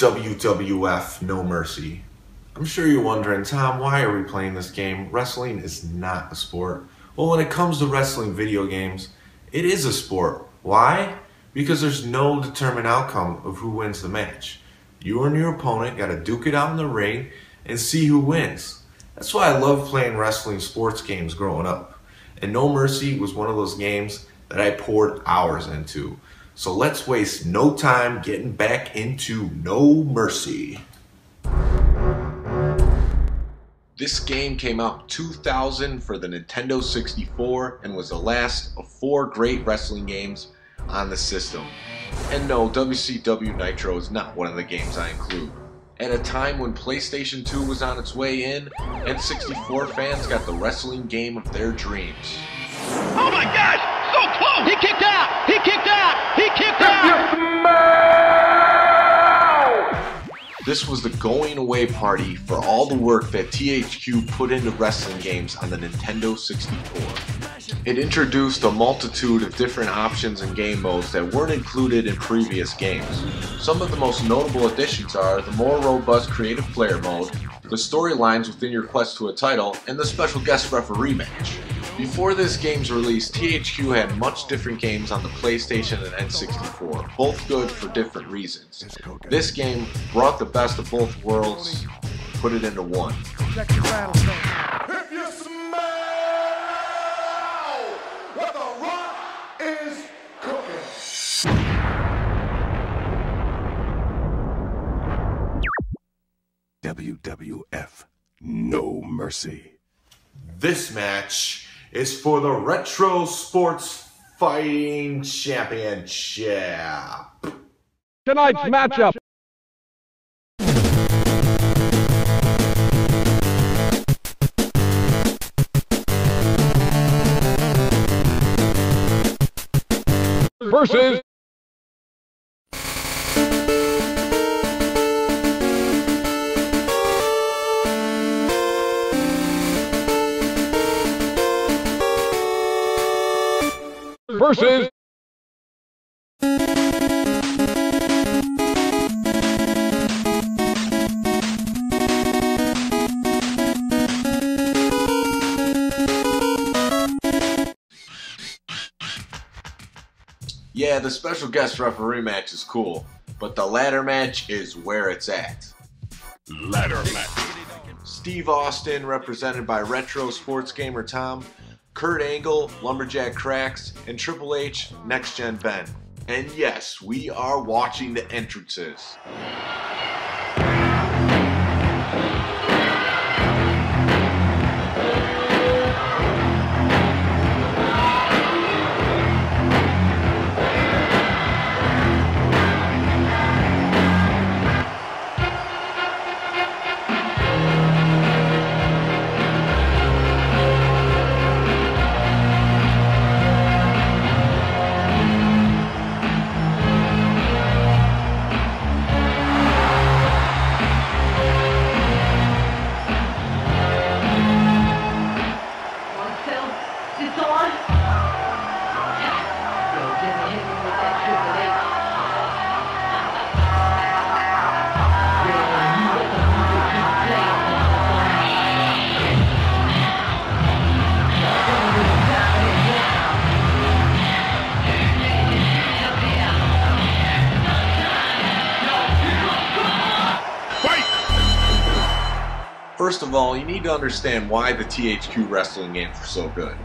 WWF No Mercy. I'm sure you're wondering, Tom, why are we playing this game? Wrestling is not a sport. Well, when it comes to wrestling video games, it is a sport. Why? Because there's no determined outcome of who wins the match. You and your opponent got to duke it out in the ring and see who wins. That's why I love playing wrestling sports games growing up. And No Mercy was one of those games that I poured hours into. So let's waste no time getting back into No Mercy. This game came out in 2000 for the Nintendo 64 and was the last of 4 great wrestling games on the system. And no, WCW Nitro is not one of the games I include. At a time when PlayStation 2 was on its way in, N64 fans got the wrestling game of their dreams. Oh my gosh! So close! He kicked out! He kicked out! He kicked out! This was the going away party for all the work that THQ put into wrestling games on the Nintendo 64. It introduced a multitude of different options and game modes that weren't included in previous games. Some of the most notable additions are the more robust creative player mode, the storylines within your quest to a title, and the special guest referee match. Before this game's release, THQ had much different games on the PlayStation and N64, both good for different reasons. This game brought the best of both worlds, put it into one. If you smell what the Rock is cooking. WWF No Mercy. This match is for the Retro Sports Fighting Championship. Tonight's matchup. Versus Yeah, the special guest referee match is cool, but the ladder match is where it's at. Ladder match. Steve Austin, represented by Retro Sports Gamer Tom, Kurt Angle, Lumberjack Cracks, and Triple H, Next Gen Ben. And yes, we are watching the entrances. First of all, you need to understand why the THQ wrestling games were so good.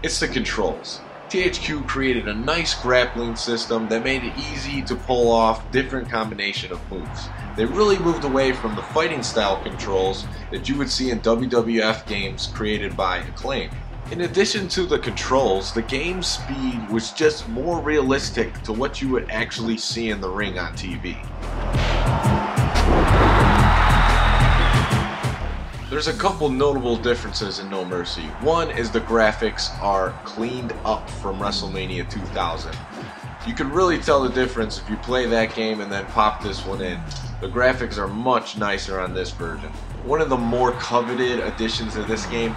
It's the controls. THQ created a nice grappling system that made it easy to pull off different combination of moves. They really moved away from the fighting style controls that you would see in WWF games created by Acclaim. In addition to the controls, the game's speed was just more realistic to what you would actually see in the ring on TV. There's a couple notable differences in No Mercy. One is the graphics are cleaned up from WrestleMania 2000. You can really tell the difference if you play that game and then pop this one in. The graphics are much nicer on this version. One of the more coveted additions to this game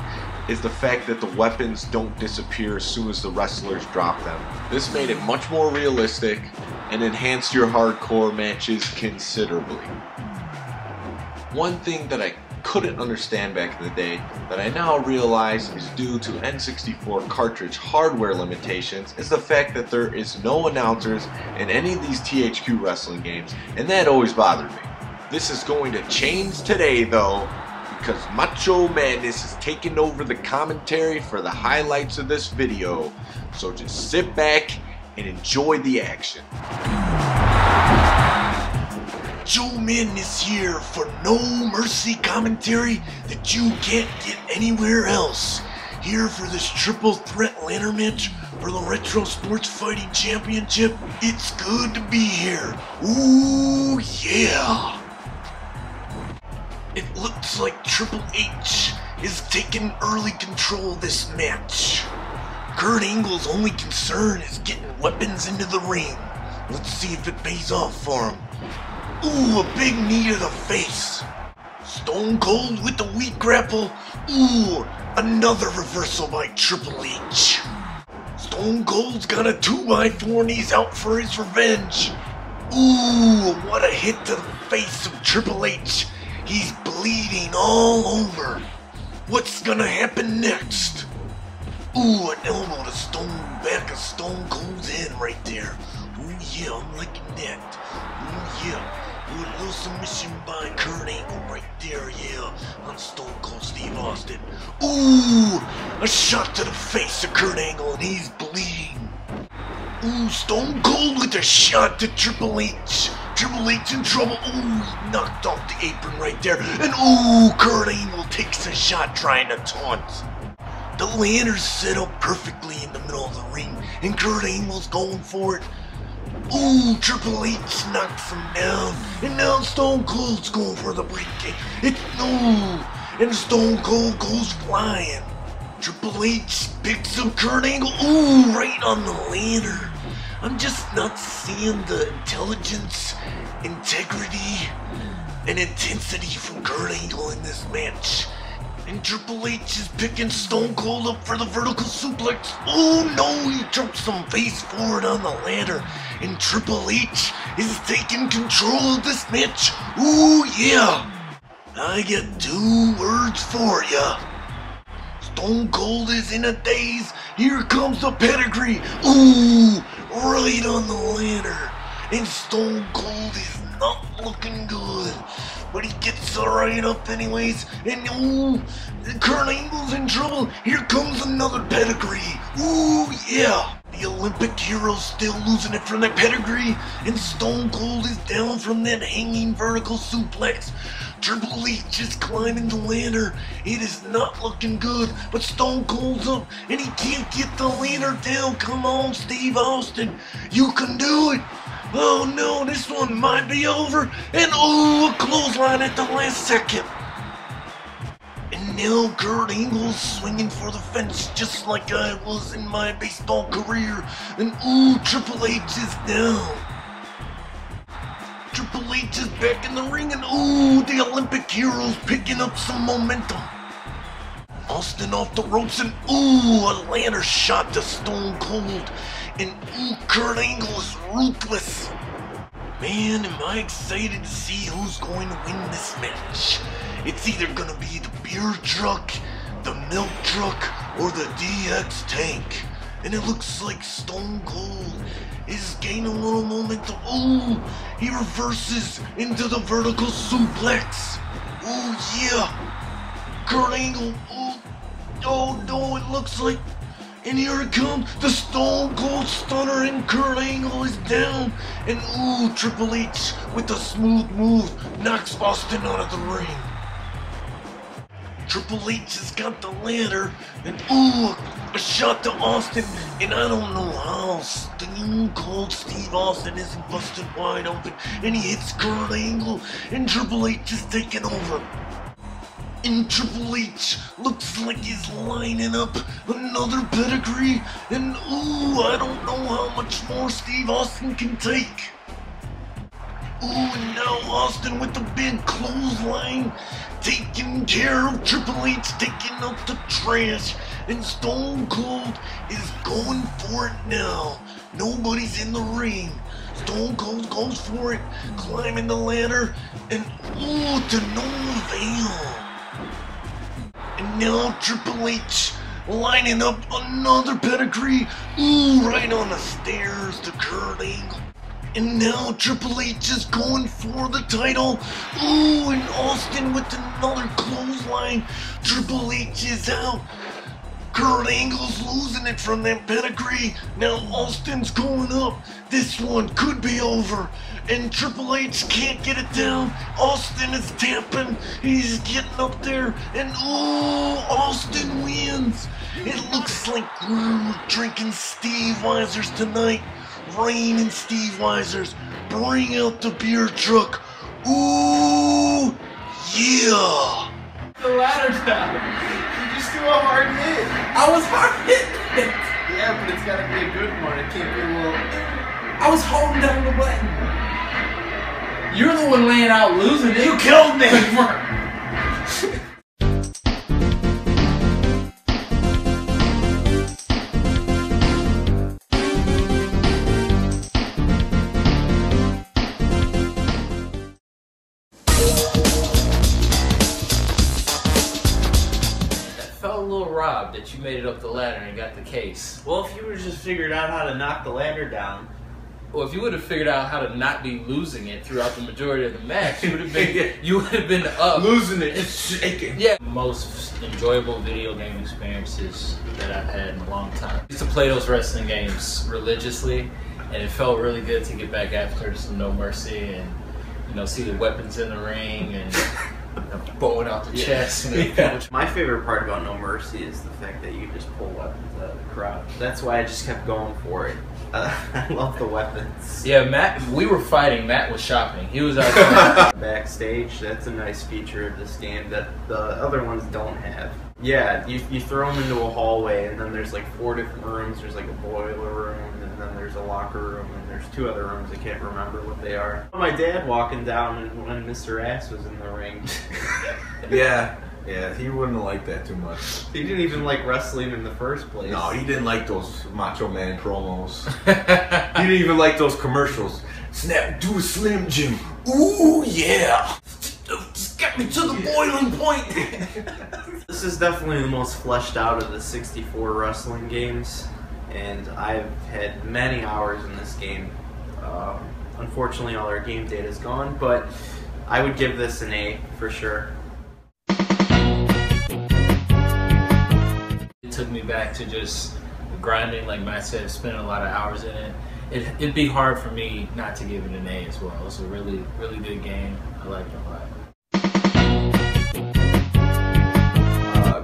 is the fact that the weapons don't disappear as soon as the wrestlers drop them. This made it much more realistic and enhanced your hardcore matches considerably. One thing that I couldn't understand back in the day that I now realize is due to N64 cartridge hardware limitations is the fact that there is no announcers in any of these THQ wrestling games, and that always bothered me. This is going to change today though, because Macho Madness is taking over the commentary for the highlights of this video, so just sit back and enjoy the action. Joe Madness here for No Mercy commentary that you can't get anywhere else. Here for this triple threat ladder match for the Retro Sports Fighting Championship. It's good to be here. Ooh yeah. It looks like Triple H is taking early control of this match. Kurt Angle's only concern is getting weapons into the ring. Let's see if it pays off for him. Ooh, a big knee to the face. Stone Cold with the weak grapple. Ooh, another reversal by Triple H. Stone Cold's got a 2x4 and he's out for his revenge. Ooh, what a hit to the face of Triple H. He's bleeding all over. What's gonna happen next? Ooh, an elbow to back of Stone Cold's head right there. Ooh yeah, I'm liking that. Ooh yeah. Ooh, a little submission by Kurt Angle right there, yeah, on Stone Cold Steve Austin. Ooh, a shot to the face of Kurt Angle and he's bleeding. Ooh, Stone Cold with a shot to Triple H. Triple H in trouble. Ooh, he knocked off the apron right there. And ooh, Kurt Angle takes a shot trying to taunt. The ladder's set up perfectly in the middle of the ring, and Kurt Angle's going for it. Ooh, Triple H knocks him down, and now Stone Cold's going for the briefcase. And Stone Cold goes flying. Triple H picks up Kurt Angle, ooh, right on the ladder. I'm just not seeing the intelligence, integrity, and intensity from Kurt Angle in this match. And Triple H is picking Stone Cold up for the vertical suplex. Oh no, he drops him face forward on the ladder. And Triple H is taking control of this match. Ooh yeah. I got 2 words for ya. Stone Cold is in a daze. Here comes the pedigree. Ooh, right on the ladder. And Stone Cold is not looking good. But he gets right up anyways. And ooh, Kurt Angle's in trouble. Here comes another pedigree. Ooh, yeah. The Olympic hero's still losing it from that pedigree. And Stone Cold is down from that hanging vertical suplex. Triple H is climbing the ladder. It is not looking good, but Stone Cold's up and he can't get the ladder down. Come on, Steve Austin. You can do it. Oh no, this one might be over. And oh, a clothesline at the last second. And now Kurt Angle's swinging for the fence just like I was in my baseball career. And ooh, Triple H is down. Triple H is back in the ring and ooh, the Olympic hero's picking up some momentum. Austin off the ropes and ooh, a ladder shot to Stone Cold. And ooh, Kurt Angle is ruthless. Man, am I excited to see who's going to win this match. It's either gonna be the beer truck, the milk truck, or the DX tank. And it looks like Stone Cold is gaining a little momentum. Ooh, he reverses into the vertical suplex. Ooh, yeah. Kurt Angle, oh no, it looks like, and here it comes, the Stone Cold Stunner, and Kurt Angle is down. And ooh, Triple H with a smooth move knocks Austin out of the ring. Triple H has got the ladder, and ooh, a shot to Austin, and I don't know how Stone Cold Steve Austin isn't busted wide open, and he hits Kurt Angle, and Triple H is taking over. And Triple H looks like he's lining up another pedigree, and ooh, I don't know how much more Steve Austin can take. Ooh, and now Austin with the big clothesline, taking care of Triple H, taking up the trash, and Stone Cold is going for it now. Nobody's in the ring. Stone Cold goes for it, climbing the ladder, and ooh, to no avail. And now Triple H lining up another pedigree, ooh, right on the stairs to Kurt Angle. And now Triple H is going for the title. Ooh, and Austin with another clothesline. Triple H is out. Kurt Angle's losing it from that pedigree. Now Austin's going up. This one could be over. And Triple H can't get it down. Austin is tapping. He's getting up there. And ooh, Austin wins. It looks like we're drinking Steve Weisers tonight. Rain and Steve Weisers. Bring out the beer truck. Ooh, yeah. The ladder down. You just do a hard hit. I was hard hit. Yeah, but it's gotta be a good one. It can't be a little. I was holding down the button. You're the one laying out losing it. You killed me. Robbed that you made it up the ladder and got the case. Well, if you would have just figured out how to knock the ladder down. Well, if you would have figured out how to not be losing it throughout the majority of the match, you would have been you would have been up. Losing it, it's shaking. Yeah. Most enjoyable video game experiences that I've had in a long time. I used to play those wrestling games religiously, and it felt really good to get back after some No Mercy and see the weapons in the ring and bowing out the chest. My favorite part about No Mercy is the fact that you just pull weapons out of the crowd. That's why I just kept going for it. I love the weapons. Yeah, Matt, we were fighting. Matt was shopping. He was out backstage. That's a nice feature of this game that the other ones don't have. Yeah, you throw them into a hallway, and then there's like 4 different rooms. There's like a boiler room, and then there's a locker room, and there's 2 other rooms. I can't remember what they are. My dad walking down when Mr. Ass was in the ring. Yeah, he wouldn't like that too much. He didn't even like wrestling in the first place. No, he didn't like those Macho Man promos. He didn't even like those commercials. Snap, do a Slim Jim. Ooh, yeah. Just get me to the boiling point. This is definitely the most fleshed out of the 64 wrestling games, and I've had many hours in this game. Unfortunately, all our game data is gone, but I would give this an A for sure. It took me back to just grinding, like Matt said, spending a lot of hours in it. It'd be hard for me not to give it an A as well. It's a really, really good game. I liked it a lot.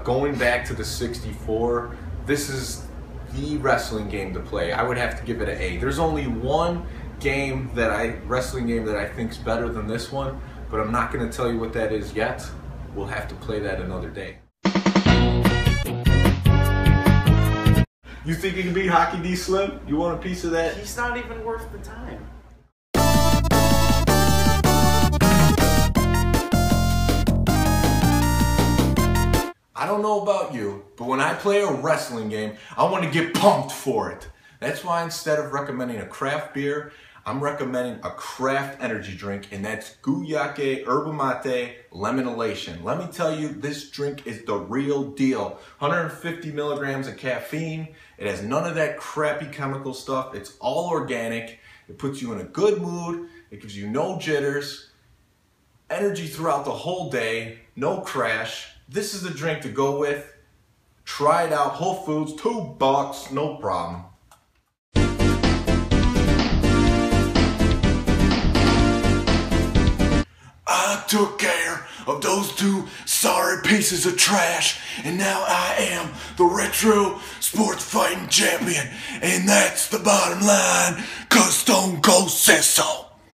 Going back to the 64, this is the wrestling game to play. I would have to give it an A. There's only one wrestling game that I think is better than this one, but I'm not going to tell you what that is yet. We'll have to play that another day. You think you can beat Hockey D Slim? You want a piece of that? He's not even worth the time. I don't know about you, but when I play a wrestling game, I want to get pumped for it. That's why instead of recommending a craft beer, I'm recommending a craft energy drink, and that's Guyake Yerba Mate Lemon Elation. Let me tell you, this drink is the real deal. 150 milligrams of caffeine. It has none of that crappy chemical stuff. It's all organic. It puts you in a good mood. It gives you no jitters. Energy throughout the whole day. No crash. This is the drink to go with. Try it out. Whole Foods, $2, no problem. I took care of those 2 sorry pieces of trash, and now I am the retro sports fighting champion, and that's the bottom line, 'cause Stone Cold says so.